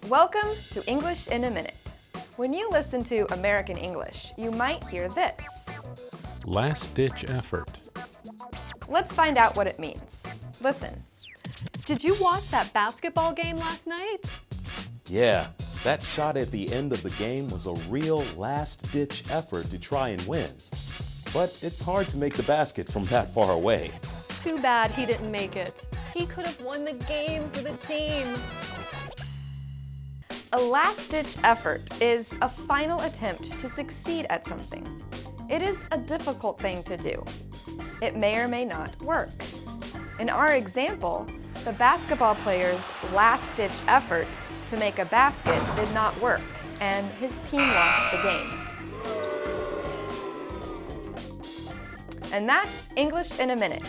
Welcome to English in a Minute. When you listen to American English, you might hear this. Last-ditch effort. Let's find out what it means. Listen. Did you watch that basketball game last night? Yeah, that shot at the end of the game was a real last-ditch effort to try and win. But it's hard to make the basket from that far away. Too bad he didn't make it. He could have won the game for the team. A last-ditch effort is a final attempt to succeed at something. It is a difficult thing to do. It may or may not work. In our example, the basketball player's last-ditch effort to make a basket did not work, and his team lost the game. And that's English in a Minute.